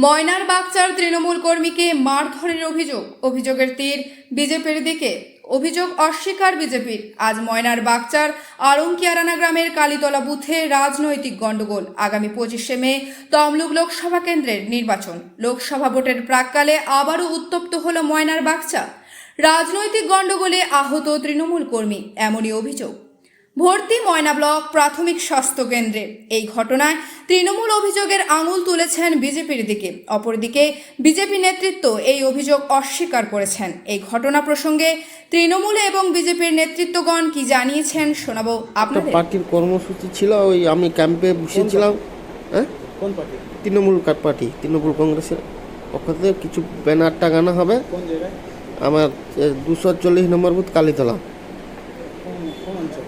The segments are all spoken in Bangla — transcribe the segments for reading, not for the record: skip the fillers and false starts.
ময়নার বাগচার তৃণমূল কর্মীকে মারধরের অভিযোগের তীর বিজেপির দিকে। অভিযোগ অস্বীকার বিজেপির। আজ ময়নার বাগচার আড়ংকিয়ারানা গ্রামের কালীতলা বুথে রাজনৈতিক গণ্ডগোল। আগামী 25শে মে তমলুক লোকসভা কেন্দ্রের নির্বাচন। লোকসভা ভোটের প্রাক্কালে আবারও উত্তপ্ত হল ময়নার বাগচা। রাজনৈতিক গণ্ডগোলে আহত তৃণমূল কর্মী, এমনই অভিযোগ। ভর্তি ময়না ব্লক প্রাথমিক স্বাস্থ্য কেন্দ্রে। এই ঘটনায় তৃণমূল অভিযোগের আঙুল তুলেছেন বিজেপির দিকে। অপরদিকে বিজেপি নেতৃত্ব এই অভিযোগ অস্বীকার করেছেন। এই ঘটনা প্রসঙ্গে তৃণমূল এবং বিজেপির নেতৃত্বগণ কি জানিয়েছেন শোনাবো আপনাদের। পার্টির কর্মসূচি ছিল, ওই আমি ক্যাম্পে বসেছিলাম। কোন পার্টি? তৃণমূল পার্টি, তৃণমূল কংগ্রেসের পক্ষ থেকে কিছু ব্যানার টাঙানো হবে। কোন জায়গায়? আমার 240 নম্বর বুথ কালীতলা, কোন অঞ্চল?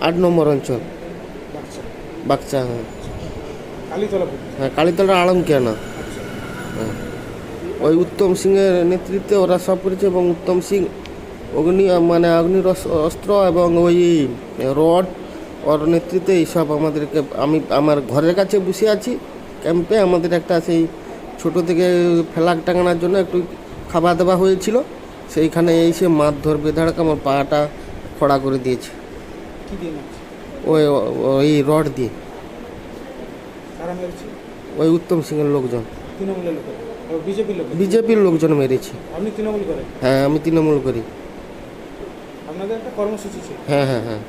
8 নম্বর অঞ্চল, বাচ্চা বাগচা। হ্যাঁ কালীতলা বুথ। হ্যাঁ, কালীতলা আড়ংকিয়ানা। হ্যাঁ, ওই উত্তম সিংয়ের নেতৃত্বে ওরা সব করেছে, এবং উত্তম সিং অগ্নির অস্ত্র এবং ওই রড ওর নেতৃত্বে এইসব আমাদেরকে, আমি আমার ঘরের কাছে বসে আছি ক্যাম্পে। আমাদের একটা সেই ছোটো থেকে ফ্ল্যাগ টাঙানোর জন্য একটু খাবার দেওয়া হয়েছিল, সেইখানে এসে মারধর বেধাড়কে আমার পাটা খড়া করে দিয়েছে। কি দিয়ে মারছে? ওই রড দিয়ে। কারা মেরেছে? ওই উত্তম সিংয়ের লোকজন, তৃণমূলের লোক, বিজেপির লোক? বিজেপির লোকজন মেরেছে। আপনি তৃণমূল করেন? হ্যাঁ, আমি তৃণমূল করি। আপনাদের একটা কর্মসূচি ছিল? হ্যাঁ হ্যাঁ হ্যাঁ,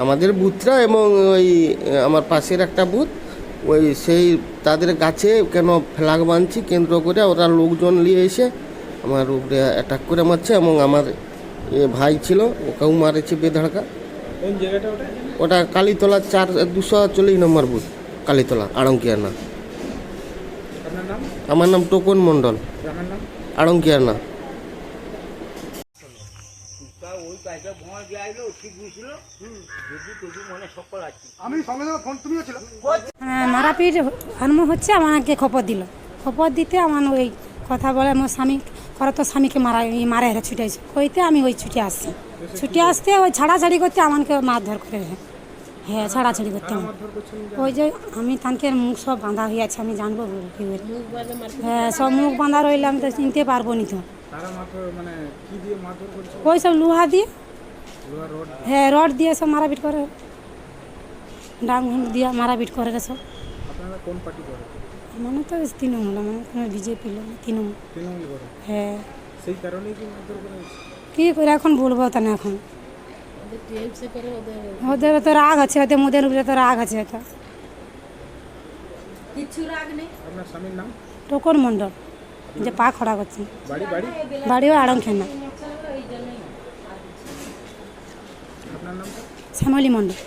আমাদের বুথরা এবং ওই আমার পাশের একটা বুথ, ওই সেই তাদের গাছে কেন ফ্ল্যাগ বাঁধছি কেন্দ্র করে ওরা লোকজন নিয়ে এসে আমার উপরে অ্যাটাক করে মারছে, এবং আমার ভাই ছিল ওকেও মারেছে বেধাড়কা। কোন জায়গাটা ওটা? ওটা কালীতলা 240 নম্বর বুথ, কালীতলা আড়ংকিয়ানা। আপনার নাম? আমার নাম টোকন মণ্ডল, গ্রামের নাম? আড়ংকিয়ানা। মারাপিট আরম্ভ হচ্ছে, আমাকে খবর দিল। খবর দিতে আমার ওই কথা বলে আমার স্বামী করা, তো স্বামীকে মারা হেরা ছুটে আসে কইতে আমি ওই ছুটে আসছি। ছুটে আসতে ওই ছাড়াছাড়ি করতে আমাকে মারধর করে। হ্যাঁ, ছাড়াছাড়ি করতে আমার। ওই যে আমি তানকের মুখ সব বাঁধা হয়ে আছে, আমি জানবো কী করে? হ্যাঁ, সব মুখ বাঁধা রইলে আমি তো চিনতে পারবো নি। তো মানে কি দিয়ে মারধর করছে? ওই সব লোহা দিয়ে, রড? হ্যাঁ রড দিয়ে সব মারাপিট করে, ডাং দিয়ে মারাপিট করে সব। আপনারা কোন পার্টি করেন? মানে তো তৃণমূল, মানে কোনো বিজেপি লোক তৃণমূল। তৃণমূল করেন? হ্যাঁ, সেই কারণেই কি মারধর করেছে? কী করে এখন বলবো তা না। এখন ওদের তো রাগ আছে, ওদের মোদের উপরে তো রাগ আছে। এটা কিছু রাগ নেই। আপনার স্বামীর নাম? টোকন মণ্ডল, যে পা খড়া করছে। বাড়ি বাড়ি? বাড়িও আড়ংকিয়ানা। আপনার নামটা? শ্যামলী মণ্ডল।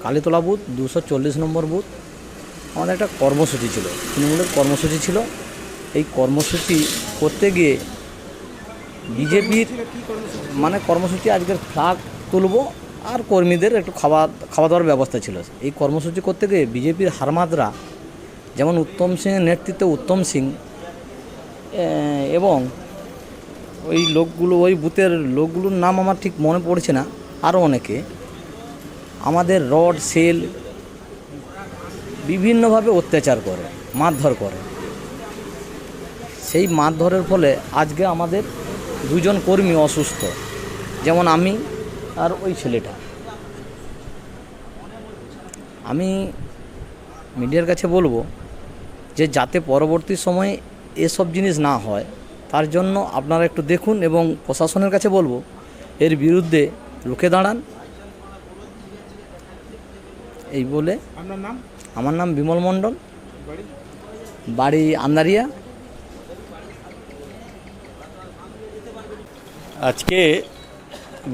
কালীতলা বুথ 240 নম্বর বুথ। আমাদের একটা কর্মসূচি ছিল, তৃণমূলের কর্মসূচি ছিল। এই কর্মসূচি করতে গিয়ে বিজেপির মানে কর্মসূচি আজকের ফ্ল্যাগ তুলব আর কর্মীদের একটু খাওয়া দাওয়ার ব্যবস্থা ছিল। এই কর্মসূচি করতে গিয়ে বিজেপির হারমাদরা, যেমন উত্তম সিংয়ের নেতৃত্বে উত্তম সিং এবং ওই লোকগুলো, ওই বুথের লোকগুলোর নাম আমার ঠিক মনে পড়ছে না, আরও অনেকে আমাদের রড সেল বিভিন্নভাবে অত্যাচার করে, মারধর করে। সেই মারধরের ফলে আজকে আমাদের দুজন কর্মী অসুস্থ, যেমন আমি আর ওই ছেলেটা। আমি মিডিয়ার কাছে বলবো যে যাতে পরবর্তী সময়ে এসব জিনিস না হয়, তার জন্য আপনারা একটু দেখুন, এবং প্রশাসনের কাছে বলবো এর বিরুদ্ধে রুখে দাঁড়ান। এই বলে। আপনার নাম? আমার নাম বিমল মণ্ডল, বাড়ি? বাড়ি আন্দারিয়া। আজকে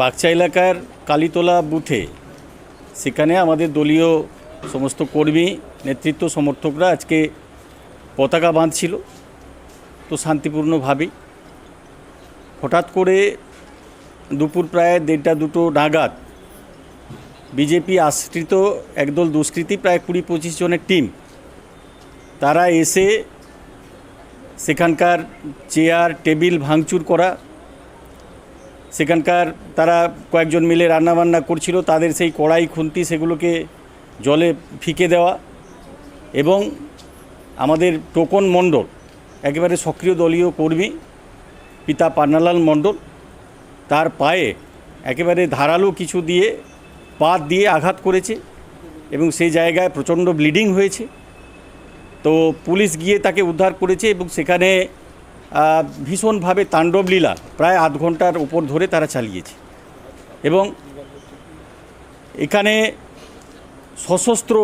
বাগচা এলাকার কালীতলা বুথে, সেখানে আমাদের দলীয় সমস্ত কর্মী, নেতৃত্ব, সমর্থকরা আজকে পতাকা বাঁধছিল, তো শান্তিপূর্ণভাবেই। হঠাৎ করে দুপুর প্রায় 1:30-2 নাগাদ বিজেপি আশ্রিত একদল দুষ্কৃতী, প্রায় 20-25 জনের টিম, তারা এসে সেখানকার চেয়ার টেবিল ভাঙচুর করা, সেখানকার তারা কয়েকজন মিলে রান্নাবান্না করছিল, তাদের সেই কড়াই খুন্তি সেগুলোকে জলে ফিকে দেওয়া, এবং আমাদের টোকন মণ্ডল, একেবারে সক্রিয় দলীয় কর্মী পিতা পান্নালাল মণ্ডল, তার পায়ে একেবারে ধারালো কিছু দিয়ে পাত দিয়ে আঘাত করেছে এবং সেই জায়গায় প্রচণ্ড ব্লিডিং হয়েছে। তো পুলিশ গিয়ে তাকে উদ্ধার করেছে এবং সেখানে ভীষণভাবে তাণ্ডবলীলা প্রায় আধ ঘন্টার উপর ধরে তারা চালিয়েছে। এবং এখানে সশস্ত্র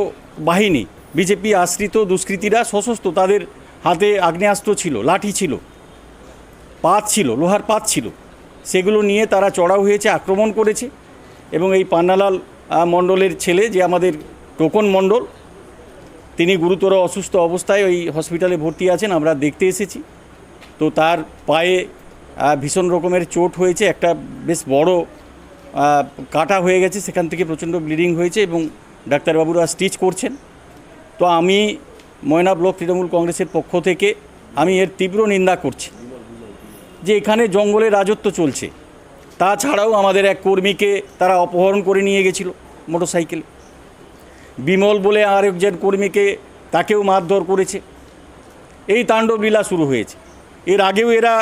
বাহিনী, বিজেপি আশ্রিত দুষ্কৃতীরা সশস্ত্র, তাদের হাতে আগ্নেয়াস্ত্র ছিল, লাঠি ছিল, পাত ছিল, লোহার পাত ছিল, সেগুলো নিয়ে তারা চড়াও হয়েছে, আক্রমণ করেছে। এবং এই পান্নালাল মণ্ডলের ছেলে, যে আমাদের টোকন মণ্ডল, তিনি গুরুতর অসুস্থ অবস্থায় ওই হসপিটালে ভর্তি আছেন, আমরা দেখতে এসেছি। তো তার পায়ে ভীষণ রকমের চোট হয়েছে, একটা বেশ বড় কাটা হয়ে গেছে, সেখান থেকে প্রচণ্ড ব্লিডিং হয়েছে এবং ডাক্তারবাবুরা স্টিচ করছেন। তো আমি ময়না ব্লক তৃণমূল কংগ্রেসের পক্ষ থেকে আমি এর তীব্র নিন্দা করছি যে এখানে জঙ্গলে রাজত্ব চলছে। তাছাড়াও আমাদের এক কর্মীকে তারা অপহরণ করে নিয়ে গেছিল মোটরসাইকেলে। বিমল বলে আর একজন কর্মীকে, তাকেও মারধর করেছে। এই তাণ্ডবলীলা শুরু হয়েছে। এর আগেও এরা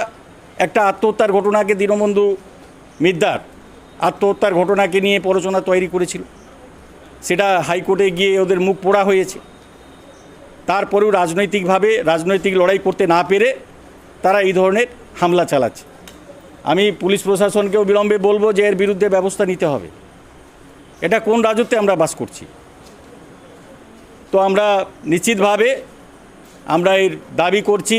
একটা আত্মহত্যার ঘটনাকে, দীনবন্ধু মিদ্দার আত্মহত্যার ঘটনাকে নিয়ে প্ররোচনা তৈরি করেছিল, সেটা হাইকোর্টে গিয়ে ওদের মুখ পোড়া হয়েছে। তারপরেও রাজনৈতিকভাবে রাজনৈতিক লড়াই করতে না পেরে তারা এই ধরনের হামলা চালাচ্ছে। আমি পুলিশ প্রশাসনকেও বিলম্বে বলবো যে এর বিরুদ্ধে ব্যবস্থা নিতে হবে। এটা কোন রাজত্বে আমরা বাস করছি? তো আমরা নিশ্চিতভাবে আমরা এর দাবি করছি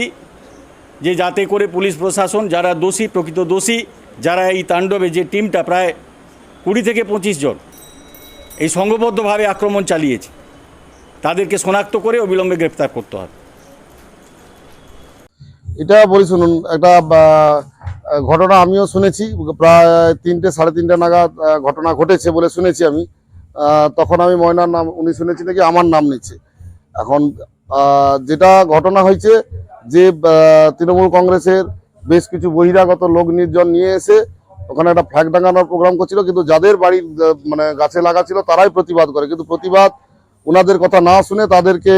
যে যাতে করে পুলিশ প্রশাসন, যারা দোষী, প্রকৃত দোষী, যারা এই তাণ্ডবে, যে টিমটা প্রায় 20 থেকে 25 জন এই সংঘবদ্ধভাবে আক্রমণ চালিয়েছে, তাদেরকে শনাক্ত করে অবিলম্বে গ্রেপ্তার করতে হবে। এটা বলি শুনুন, একটা ঘটনা আমিও শুনেছি, প্রায় 3টে সাড়ে 3টে নাগাদ ঘটনা ঘটেছে বলে শুনেছি আমি। তখন আমি ময়নার নাম, উনি শুনেছি নাকি আমার নাম নিচ্ছে। এখন যেটা ঘটনা হয়েছে যে তৃণমূল কংগ্রেসের বেশ কিছু বহিরাগত লোক নির্জন নিয়ে এসে ওখানে একটা ফ্ল্যাগ টাঙানোর প্রোগ্রাম করছিল, কিন্তু যাদের বাড়ির মানে গাছে লাগা ছিল তারাই প্রতিবাদ করে, কিন্তু প্রতিবাদ ওনাদের কথা না শুনে তাদেরকে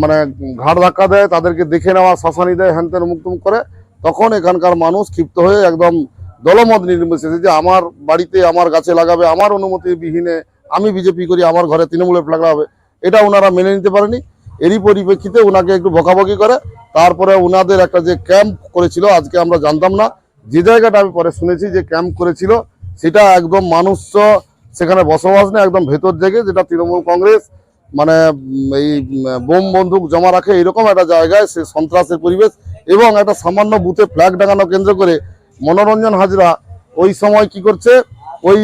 মানে ঘাড় ধাক্কা দেয়, তাদেরকে দেখে নেওয়া, শাসানি দেয়, হ্যানত্যান মুক্তম করে। তখন এখানকার মানুষ ক্ষিপ্ত হয়ে একদম দলমত নির্বিশেষে যে আমার বাড়িতে আমার গাছে লাগাবে, আমার অনুমতি বিহীনে, আমি বিজেপি করি, আমার ঘরে তৃণমূলের ফ্ল্যাগ লাগাবে, এটা ওনারা মেনে নিতে পারেনি। এরই পরিপ্রেক্ষিতে ওনাকে একটু বকাবকি করে তারপরে ওনাদের একটা যে ক্যাম্প করেছিল, আজকে আমরা জানতাম না, যে জায়গাটা আমি পরে শুনেছি যে ক্যাম্প করেছিল, সেটা একদম মানুষ সেখানে বসবাস নেই, একদম ভেতর জায়গায়, যেটা তৃণমূল কংগ্রেস মানে এই বোম বন্দুক জমা রাখে এরকম একটা জায়গায়, সে সন্ত্রাসের পরিবেশ। এবং একটা সামান্য বুথে ফ্ল্যাগ টাঙানো কেন্দ্র করে মনোরঞ্জন হাজরা ওই সময় কি করছে, ওই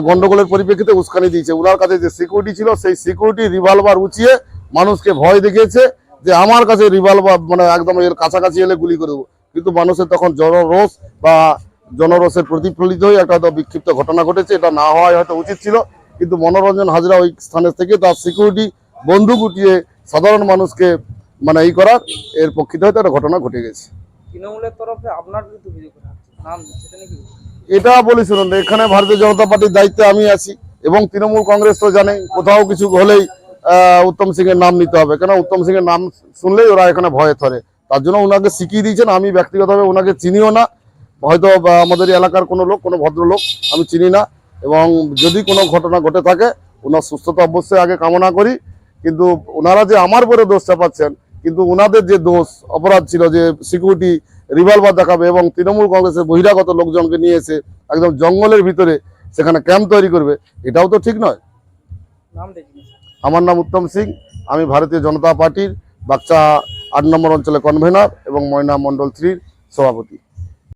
গন্ডগোলের পরিপ্রেক্ষিতে উস্কানি দিয়েছে। ওনার কাছে যে সিকিউরিটি ছিল, সেই সিকিউরিটি রিভলভার উঁচিয়ে মানুষকে ভয় দেখিয়েছে যে আমার কাছে রিভলভার, মানে একদম এর কাছাকাছি এলে গুলি করে দেবো। কিন্তু মানুষের তখন জনরোষ বা জনরোষের প্রতিফলিত হয়ে একটা হয়তো বিক্ষিপ্ত ঘটনা ঘটেছে। এটা না হওয়াই হয়তো উচিত ছিল, কিন্তু মনোরঞ্জন হাজরা ওই স্থানের থেকে তার সিকিউরিটি বন্দুক উঠিয়ে সাধারণ মানুষকে মানে এই করার, এর প্রকৃতি হয়তো একটা ঘটনা ঘটে গেছে। তৃণমূলের তরফে আপনার বিরুদ্ধে অভিযোগ নাম সেটা নাকি? এটা বলি শুনুন, এখানে ভারতীয় জনতা পার্টির দায়িত্বে আমি আছি এবং তৃণমূল কংগ্রেস তো জানে কোথাও কিছু হলেই উত্তম সিং এর নাম নিতে হবে, কেন উত্তম সিং এর নাম শুনলেই ওরা এখানে ভয়ে ধরে। তার জন্য ওনাকে শিখিয়ে দিয়েছেন। আমি ব্যক্তিগতভাবে ওনাকে চিনিও না, হয়তো আমাদের এলাকার কোনো লোক, কোনো ভদ্রলোক আমি চিনি না। এবং যদি কোনো ঘটনা ঘটে থাকে ওনার সুস্থতা অবশ্যই আগে কামনা করি, কিন্তু ওনারা যে আমার পরে দোষ চাপাচ্ছেন, কিন্তু ওনাদের যে দোষ অপরাধ ছিল যে সিকিউরিটি রিভলভার দেখাবে এবং তৃণমূল কংগ্রেসের বহিরাগত লোকজনকে নিয়ে এসে একদম জঙ্গলের ভিতরে সেখানে ক্যাম্প তৈরি করবে, এটাও তো ঠিক নয়। নাম দেখি। আমার নাম উত্তম সিং, আমি ভারতীয় জনতা পার্টির বাগচা 8 নম্বর অঞ্চলে কনভেনর এবং ময়না মণ্ডল 3 সভাপতি।